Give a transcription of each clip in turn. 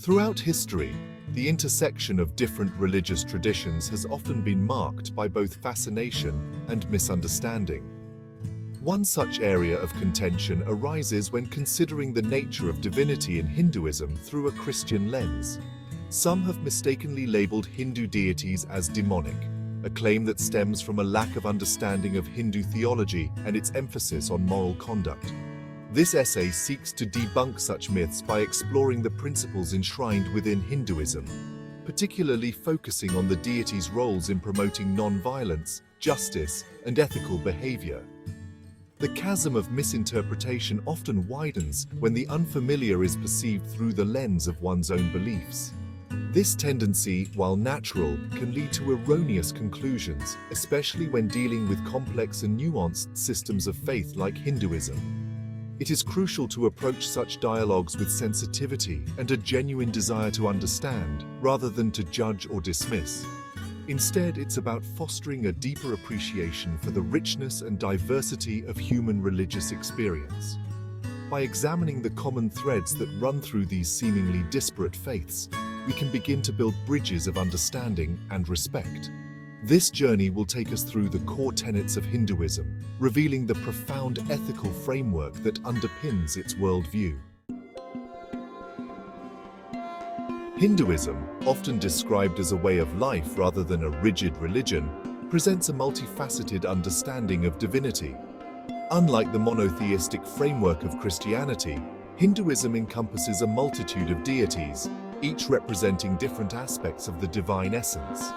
Throughout history, the intersection of different religious traditions has often been marked by both fascination and misunderstanding. One such area of contention arises when considering the nature of divinity in Hinduism through a Christian lens. Some have mistakenly labeled Hindu deities as demonic, a claim that stems from a lack of understanding of Hindu theology and its emphasis on moral conduct. This essay seeks to debunk such myths by exploring the principles enshrined within Hinduism, particularly focusing on the deities' roles in promoting nonviolence, justice, and ethical behavior. The chasm of misinterpretation often widens when the unfamiliar is perceived through the lens of one's own beliefs. This tendency, while natural, can lead to erroneous conclusions, especially when dealing with complex and nuanced systems of faith like Hinduism. It is crucial to approach such dialogues with sensitivity and a genuine desire to understand, rather than to judge or dismiss. Instead, it's about fostering a deeper appreciation for the richness and diversity of human religious experience. By examining the common threads that run through these seemingly disparate faiths, we can begin to build bridges of understanding and respect. This journey will take us through the core tenets of Hinduism, revealing the profound ethical framework that underpins its worldview. Hinduism, often described as a way of life rather than a rigid religion, presents a multifaceted understanding of divinity. Unlike the monotheistic framework of Christianity, Hinduism encompasses a multitude of deities, each representing different aspects of the divine essence.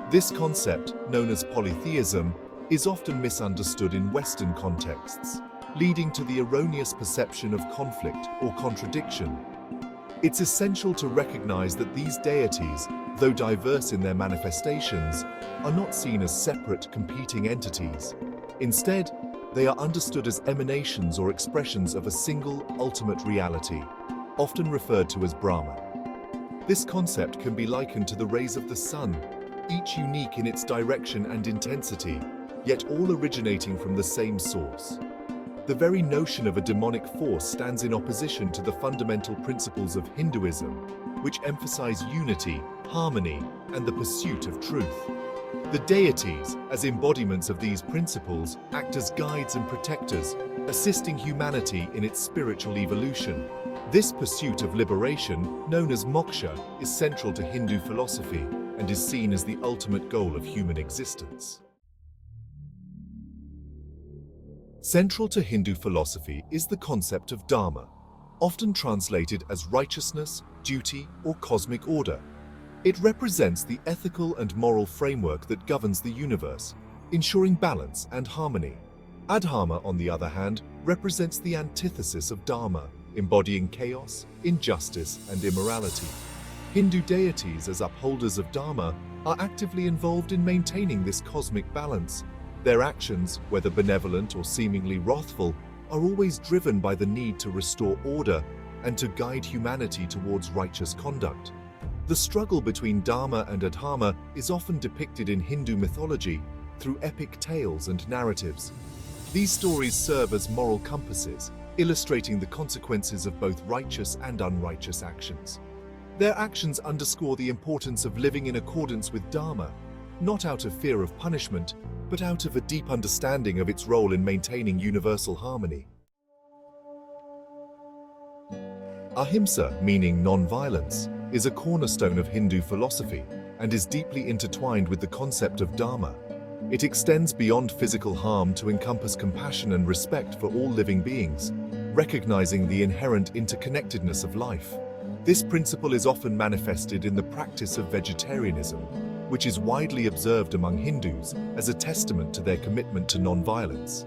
This concept, known as polytheism, is often misunderstood in Western contexts, leading to the erroneous perception of conflict or contradiction. It's essential to recognize that these deities, though diverse in their manifestations, are not seen as separate, competing entities. Instead, they are understood as emanations or expressions of a single, ultimate reality, often referred to as Brahma. This concept can be likened to the rays of the sun, each unique in its direction and intensity, yet all originating from the same source. The very notion of a demonic force stands in opposition to the fundamental principles of Hinduism, which emphasize unity, harmony, and the pursuit of truth. The deities, as embodiments of these principles, act as guides and protectors, assisting humanity in its spiritual evolution. This pursuit of liberation, known as moksha, is central to Hindu philosophy and is seen as the ultimate goal of human existence. Central to Hindu philosophy is the concept of Dharma, often translated as righteousness, duty, or cosmic order. It represents the ethical and moral framework that governs the universe, ensuring balance and harmony. Adharma, on the other hand, represents the antithesis of Dharma, embodying chaos, injustice, and immorality. Hindu deities, as upholders of Dharma, are actively involved in maintaining this cosmic balance. Their actions, whether benevolent or seemingly wrathful, are always driven by the need to restore order and to guide humanity towards righteous conduct. The struggle between Dharma and Adharma is often depicted in Hindu mythology through epic tales and narratives. These stories serve as moral compasses, illustrating the consequences of both righteous and unrighteous actions. Their actions underscore the importance of living in accordance with Dharma, not out of fear of punishment, but out of a deep understanding of its role in maintaining universal harmony. Ahimsa, meaning non-violence, is a cornerstone of Hindu philosophy and is deeply intertwined with the concept of Dharma. It extends beyond physical harm to encompass compassion and respect for all living beings, recognizing the inherent interconnectedness of life. This principle is often manifested in the practice of vegetarianism, which is widely observed among Hindus as a testament to their commitment to non-violence.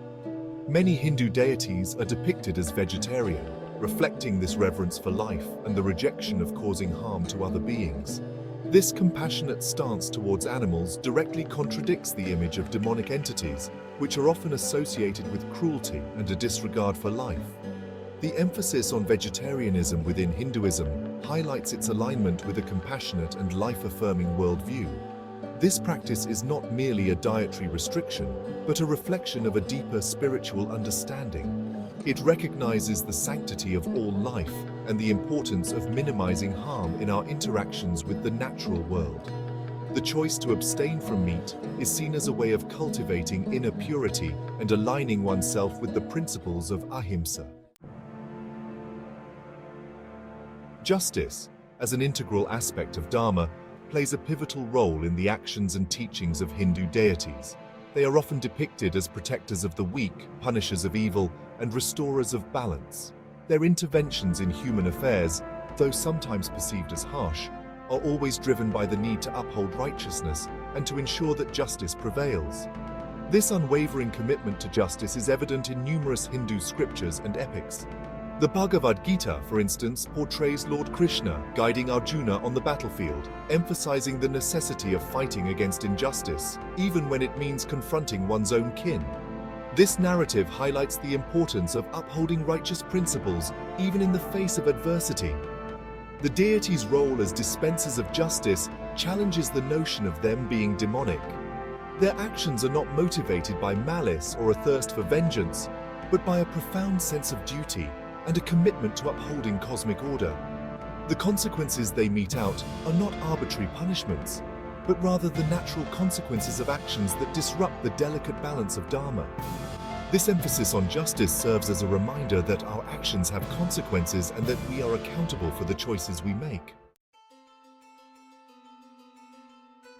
Many Hindu deities are depicted as vegetarian, reflecting this reverence for life and the rejection of causing harm to other beings. This compassionate stance towards animals directly contradicts the image of demonic entities, which are often associated with cruelty and a disregard for life. The emphasis on vegetarianism within Hinduism highlights its alignment with a compassionate and life-affirming worldview. This practice is not merely a dietary restriction, but a reflection of a deeper spiritual understanding. It recognizes the sanctity of all life and the importance of minimizing harm in our interactions with the natural world. The choice to abstain from meat is seen as a way of cultivating inner purity and aligning oneself with the principles of Ahimsa. Justice, as an integral aspect of Dharma, plays a pivotal role in the actions and teachings of Hindu deities. They are often depicted as protectors of the weak, punishers of evil, and restorers of balance. Their interventions in human affairs, though sometimes perceived as harsh, are always driven by the need to uphold righteousness and to ensure that justice prevails. This unwavering commitment to justice is evident in numerous Hindu scriptures and epics. The Bhagavad Gita, for instance, portrays Lord Krishna guiding Arjuna on the battlefield, emphasizing the necessity of fighting against injustice, even when it means confronting one's own kin. This narrative highlights the importance of upholding righteous principles, even in the face of adversity. The deities' role as dispensers of justice challenges the notion of them being demonic. Their actions are not motivated by malice or a thirst for vengeance, but by a profound sense of duty and a commitment to upholding cosmic order. The consequences they mete out are not arbitrary punishments, but rather the natural consequences of actions that disrupt the delicate balance of Dharma. This emphasis on justice serves as a reminder that our actions have consequences and that we are accountable for the choices we make.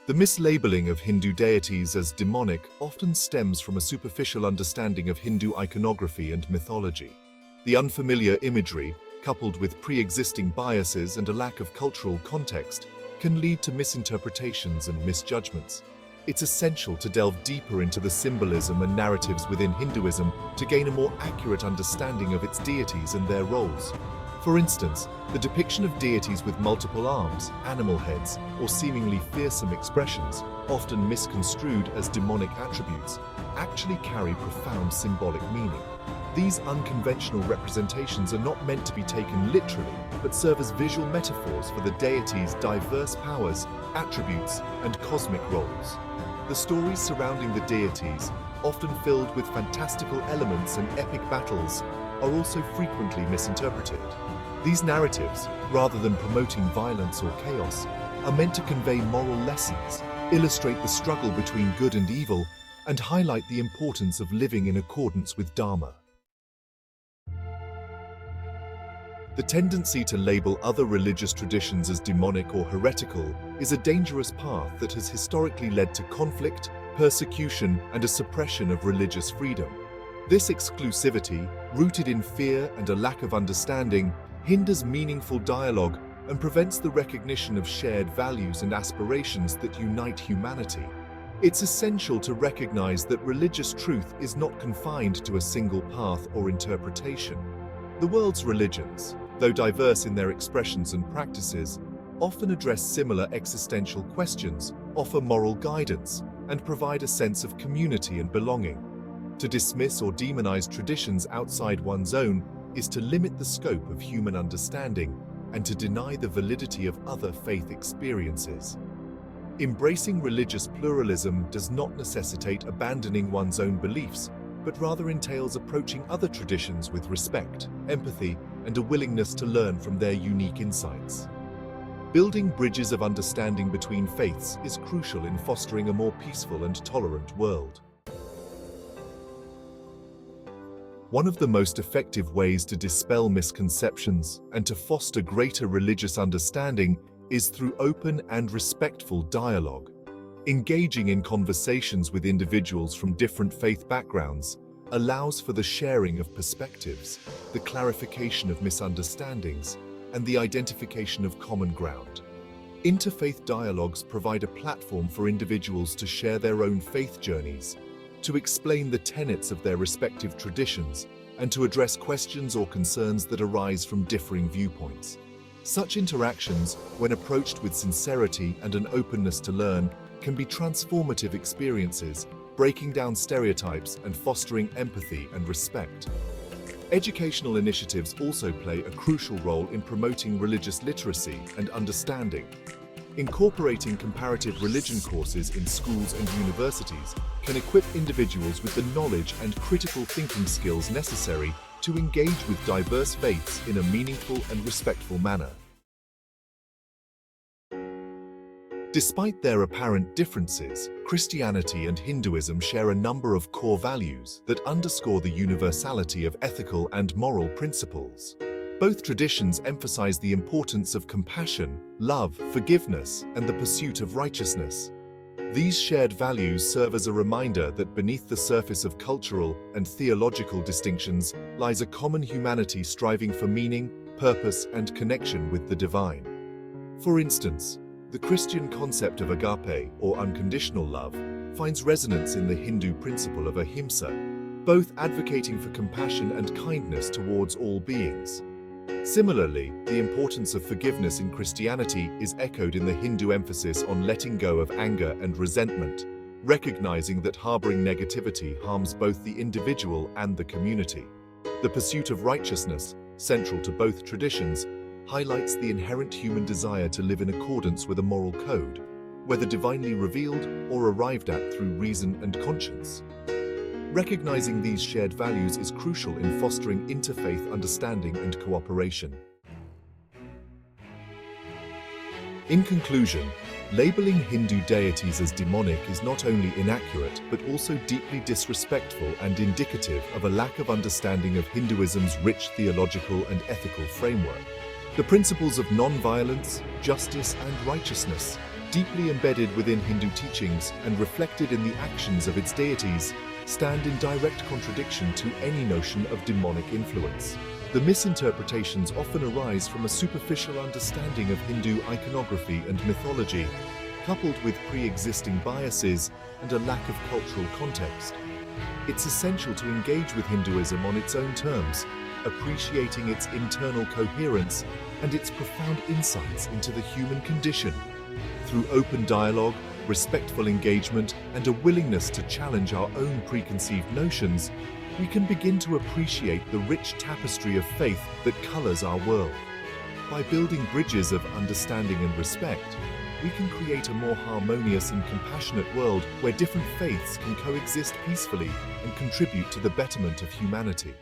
The mislabeling of Hindu deities as demonic often stems from a superficial understanding of Hindu iconography and mythology. The unfamiliar imagery, coupled with pre-existing biases and a lack of cultural context, can lead to misinterpretations and misjudgments. It's essential to delve deeper into the symbolism and narratives within Hinduism to gain a more accurate understanding of its deities and their roles. For instance, the depiction of deities with multiple arms, animal heads, or seemingly fearsome expressions, often misconstrued as demonic attributes, actually carry profound symbolic meaning. These unconventional representations are not meant to be taken literally, but serve as visual metaphors for the deities' diverse powers, attributes, and cosmic roles. The stories surrounding the deities, often filled with fantastical elements and epic battles, are also frequently misinterpreted. These narratives, rather than promoting violence or chaos, are meant to convey moral lessons, illustrate the struggle between good and evil, and highlight the importance of living in accordance with Dharma. The tendency to label other religious traditions as demonic or heretical is a dangerous path that has historically led to conflict, persecution, and a suppression of religious freedom. This exclusivity, rooted in fear and a lack of understanding, hinders meaningful dialogue and prevents the recognition of shared values and aspirations that unite humanity. It's essential to recognize that religious truth is not confined to a single path or interpretation. The world's religions, though diverse in their expressions and practices, often address similar existential questions, offer moral guidance, and provide a sense of community and belonging. To dismiss or demonize traditions outside one's own is to limit the scope of human understanding and to deny the validity of other faith experiences. Embracing religious pluralism does not necessitate abandoning one's own beliefs, but rather entails approaching other traditions with respect, empathy, and a willingness to learn from their unique insights. Building bridges of understanding between faiths is crucial in fostering a more peaceful and tolerant world. One of the most effective ways to dispel misconceptions and to foster greater religious understanding is through open and respectful dialogue. Engaging in conversations with individuals from different faith backgrounds allows for the sharing of perspectives, the clarification of misunderstandings, and the identification of common ground. Interfaith dialogues provide a platform for individuals to share their own faith journeys, to explain the tenets of their respective traditions, and to address questions or concerns that arise from differing viewpoints. Such interactions, when approached with sincerity and an openness to learn, can be transformative experiences, breaking down stereotypes and fostering empathy and respect. Educational initiatives also play a crucial role in promoting religious literacy and understanding. Incorporating comparative religion courses in schools and universities can equip individuals with the knowledge and critical thinking skills necessary to engage with diverse faiths in a meaningful and respectful manner. Despite their apparent differences, Christianity and Hinduism share a number of core values that underscore the universality of ethical and moral principles. Both traditions emphasize the importance of compassion, love, forgiveness, and the pursuit of righteousness. These shared values serve as a reminder that beneath the surface of cultural and theological distinctions lies a common humanity striving for meaning, purpose, and connection with the divine. For instance, the Christian concept of agape, or unconditional love, finds resonance in the Hindu principle of Ahimsa, both advocating for compassion and kindness towards all beings. Similarly, the importance of forgiveness in Christianity is echoed in the Hindu emphasis on letting go of anger and resentment, recognizing that harboring negativity harms both the individual and the community. The pursuit of righteousness, central to both traditions, highlights the inherent human desire to live in accordance with a moral code, whether divinely revealed or arrived at through reason and conscience. Recognizing these shared values is crucial in fostering interfaith understanding and cooperation. In conclusion, labeling Hindu deities as demonic is not only inaccurate but also deeply disrespectful and indicative of a lack of understanding of Hinduism's rich theological and ethical framework. The principles of nonviolence, justice, and righteousness, deeply embedded within Hindu teachings and reflected in the actions of its deities, stand in direct contradiction to any notion of demonic influence. The misinterpretations often arise from a superficial understanding of Hindu iconography and mythology, coupled with pre-existing biases and a lack of cultural context. It's essential to engage with Hinduism on its own terms, appreciating its internal coherence and its profound insights into the human condition. Through open dialogue, respectful engagement, and a willingness to challenge our own preconceived notions, we can begin to appreciate the rich tapestry of faith that colors our world. By building bridges of understanding and respect, we can create a more harmonious and compassionate world where different faiths can coexist peacefully and contribute to the betterment of humanity.